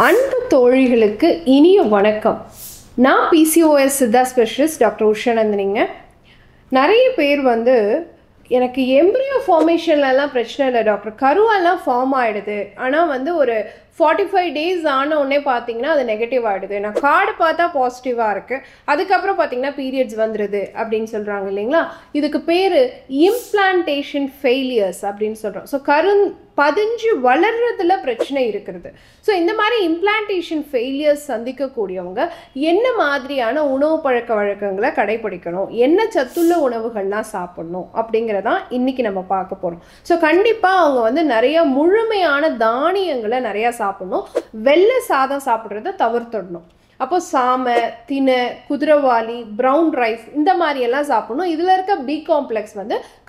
அன்பு தோழிகளுக்கு இனிய வணக்கம். நான் PCOS சித்தா ஸ்பெஷலிஸ்ட் டாக்டர் உஷாநந்தினிங்க. நிறைய பேர் எனக்கு எம்ப்ரியோ ஃபார்மேஷன்லலாம் பிரச்சனை இல்லை டாக்டர், கருவெல்லாம் ஃபார்ம் ஆகிடுது, ஆனால் ஒரு 45 days ஆன உடனே பார்த்தீங்கன்னா அது நெகட்டிவ் ஆகிடுது, நான் கார்டு பார்த்தா பாசிட்டிவாக இருக்குது, அதுக்கப்புறம் பார்த்தீங்கன்னா பீரியட்ஸ் வந்துடுது அப்படின்னு சொல்கிறாங்க இல்லைங்களா. இதுக்கு பேர் இம்ப்ளான்டேஷன் ஃபெயிலியர்ஸ் அப்படின்னு சொல்கிறோம். ஸோ பதிஞ்சு வளர்றதுல பிரச்சனை இருக்கிறது. ஸோ இந்த மாதிரி இம்ப்ளான்டேஷன் ஃபெயிலியர்ஸ் சந்திக்கக்கூடியவங்க என்ன மாதிரியான உணவு பழக்க வழக்கங்களை கடைபிடிக்கணும், என்ன சத்துள்ள உணவுகள்லாம் சாப்பிடணும் அப்படிங்கிறதான் இன்றைக்கி நம்ம பார்க்க போகிறோம். ஸோ கண்டிப்பாக அவங்க நிறைய முழுமையான தானியங்களை நிறையா சாப்பிடணும், வெள்ளை சாதம் சாப்பிட்றத தவிர்த்துடணும். அப்போ சாமை, தினை, குதிரைவாலி, ப்ரௌன் ரைஸ் இந்த மாதிரியெல்லாம் சாப்பிடணும். இதில் இருக்க பி காம்ப்ளெக்ஸ்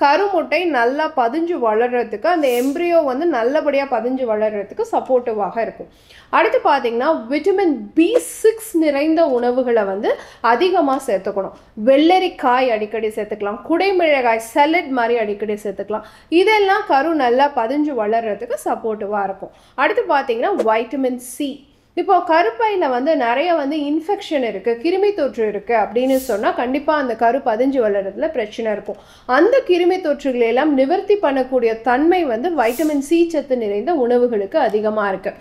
கருமுட்டை நல்லா பதிஞ்சு வளர்கிறதுக்கு, அந்த எம்ப்ரியோ நல்லபடியாக பதிஞ்சு வளர்கிறதுக்கு சப்போர்ட்டிவாக இருக்கும். அடுத்து பார்த்தீங்கன்னா விட்டமின் B6 நிறைந்த உணவுகளை அதிகமாக சேர்த்துக்கணும். வெள்ளரிக்காய் அடிக்கடி சேர்த்துக்கலாம், குடைமிளகாய் சலட் மாதிரி அடிக்கடி சேர்த்துக்கலாம். இதெல்லாம் கரு நல்லா பதிஞ்சு வளர்கிறதுக்கு சப்போர்ட்டிவாக இருக்கும். அடுத்து பார்த்தீங்கன்னா வைட்டமின் C. இப்போ கருப்பையில் நிறைய இன்ஃபெக்ஷன் இருக்குது, கிருமி தொற்று இருக்குது அப்படின்னு சொன்னால் கண்டிப்பாக அந்த கரு பதிஞ்சு வளர்கிறதுல பிரச்சனை இருக்கும். அந்த கிருமி தொற்றுகளெல்லாம் நிவர்த்தி பண்ணக்கூடிய தன்மை வைட்டமின் C சத்து நிறைந்த உணவுகளுக்கு அதிகமாக இருக்குது.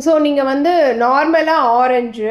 ஸோ நீங்கள் நார்மலாக ஆரஞ்சு,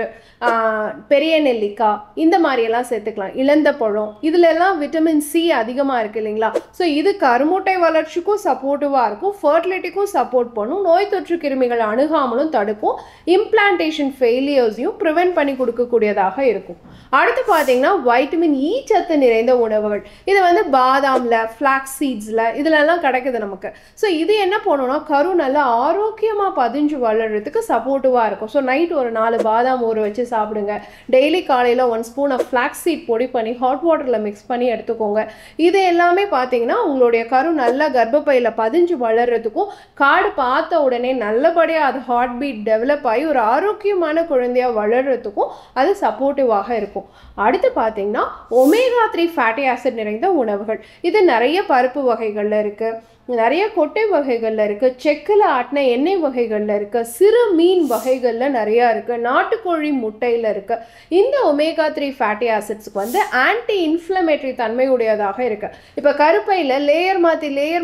பெரிய நெல்லிக்காய் இந்த மாதிரியெல்லாம் சேர்த்துக்கலாம். இழந்த பழம் இதிலெல்லாம் விட்டமின் C அதிகமாக இருக்குது இல்லைங்களா. ஸோ இது கருமுட்டை வளர்ச்சிக்கும் சப்போர்ட்டிவாக இருக்கும், ஃபர்டிலிட்டிக்கும் சப்போர்ட் பண்ணும், நோய் தொற்று கிருமிகள் அணுகாமலும் தடுக்கும், இம்ப்ளான்டேஷன் ஃபெயிலியர்ஸையும் ப்ரிவென்ட் பண்ணி கொடுக்கக்கூடியதாக இருக்கும். அடுத்து பார்த்தீங்கன்னா வைட்டமின் E சத்து நிறைந்த உணவுகள். இது பாதாமில், ஃப்ளாக்ஸ் சீட்ஸில் இதிலெல்லாம் கிடைக்குது நமக்கு. ஸோ இது என்ன பண்ணணும்னா கரு நல்லா ஆரோக்கியமாக பதிஞ்சு வளர்கிறதுக்கு சப்போர்ட்டிவாக இருக்கும். ஸோ நைட் ஒரு 4 பாதாம் ஊற வச்சு சாப்பிடுங்க. டெய்லி காலையில் 1 ஸ்பூன் ஆஃப் ஃப்ளாக்ஸ் சீட் பொடி பண்ணி ஹாட் வாட்டரில் மிக்ஸ் பண்ணி எடுத்துக்கோங்க. இது எல்லாமே பார்த்தீங்கன்னா உங்களுடைய கரு நல்லா கர்ப்பப்பையில் பதிஞ்சு வளர்கிறதுக்கும், கார்டு பார்த்த உடனே நல்லபடியாக அது ஹார்ட் பீட் டெவலப் ஆகி ஒரு ஆரோக்கியமான குழந்தையாக வளர்கிறதுக்கும் அது சப்போர்ட்டிவாக இருக்கும். அடுத்து பார்த்தீங்கன்னா ஒமேகா 3 ஃபேட்டி ஆசிட் நிறைந்த உணவுகள். இது நிறைய பருப்பு வகைகளில் இருக்குது, நிறைய கொட்டை வகைகளில் இருக்குது, செக்கில் ஆட்டின எண்ணெய் வகைகளில் இருக்குது, சிறு மீன் வகைகளில் நிறையா இருக்குது, நாட்டுக்கோழி முட்டையில் இருக்குது. இந்த ஒமேகா 3 ஃபேட்டி ஆசிட்ஸுக்கு ஆன்டி இன்ஃப்ளமேட்டரி தன்மை உடையதாக இருக்குது. இப்போ கருப்பையில் லேயர்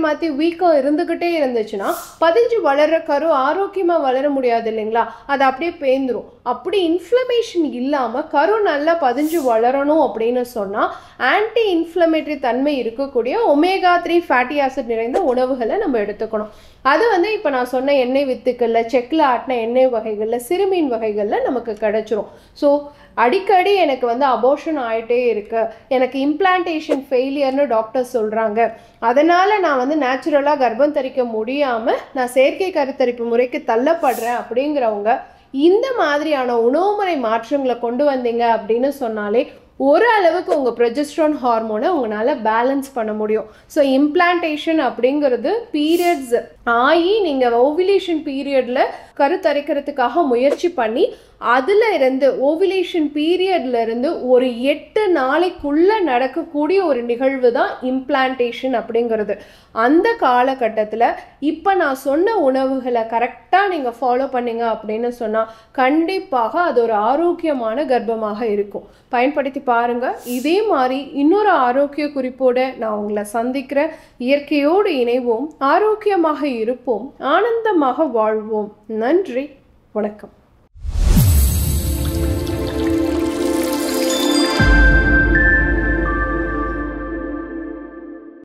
மாற்றி வீக்கம் இருந்துக்கிட்டே இருந்துச்சுன்னா பதிஞ்சு வளர்கிற கரு ஆரோக்கியமாக வளர முடியாது இல்லைங்களா, அது அப்படியே பேந்துடும். அப்படி இன்ஃப்ளமேஷன் இல்லாமல் கரு நல்லா பதிஞ்சு வளரணும் அப்படின்னு சொன்னால் ஆன்டி இன்ஃப்ளமேட்டரி தன்மை இருக்கக்கூடிய ஒமேகா 3 ஃபேட்டி ஆசிட் நிறைந்த உணவுகளை நம்ம எடுத்துக்கணும். அது இப்போ நான் சொன்ன எண்ணெய் வித்துக்களில், செக்கில் ஆட்டின எண்ணெய் வகைகளில், சிறுமீன் வகைகளில் நமக்கு கிடைச்சிரும். ஸோ அடிக்கடி எனக்கு அபோர்ஷன் ஆகிட்டே இருக்கு, எனக்கு இம்ப்ளான்டேஷன் ஃபெயிலியர்னு டாக்டர் சொல்கிறாங்க, அதனால் நான் நேச்சுரலாக கர்ப்பம் தரிக்க முடியாமல் நான் செயற்கை கருத்தரிப்பு முறைக்கு தள்ளப்படுறேன் அப்படிங்கிறவங்க இந்த மாதிரியான உணவுமுறை மாற்றங்களை கொண்டு வந்தீங்க அப்படின்னு சொன்னாலே ஓரளவுக்கு உங்கள் ப்ரொஜெஸ்ட்ரான் ஹார்மோனை உங்களால் பேலன்ஸ் பண்ண முடியும். ஸோ இம்ப்ளான்டேஷன் அப்படிங்கிறது பீரியட்ஸ் ஆகி நீங்கள் ஓவிலேஷன் பீரியடில் கருத்தரிக்கிறதுக்காக முயற்சி பண்ணி அதில் இருந்து ஓவிலேஷன் பீரியட்ல இருந்து ஒரு 8 நாளைக்குள்ளே நடக்கக்கூடிய ஒரு நிகழ்வு தான் இம்ப்ளான்டேஷன் அப்படிங்கிறது. அந்த காலகட்டத்தில் இப்போ நான் சொன்ன உணவுகளை கரெக்டாக நீங்கள் ஃபாலோ பண்ணீங்க அப்படின்னு சொன்னால் கண்டிப்பாக அது ஒரு ஆரோக்கியமான கர்ப்பமாக இருக்கும். பயன்படுத்தி பாருங்கள். இதே மாதிரி இன்னொரு ஆரோக்கிய குறிப்போடு நான் உங்களை சந்திக்கிறேன். இயற்கையோடு இணைவோம், ஆரோக்கியமாக இருப்போம், ஆனந்தமாக வாழ்வோம். நன்றி, வணக்கம்.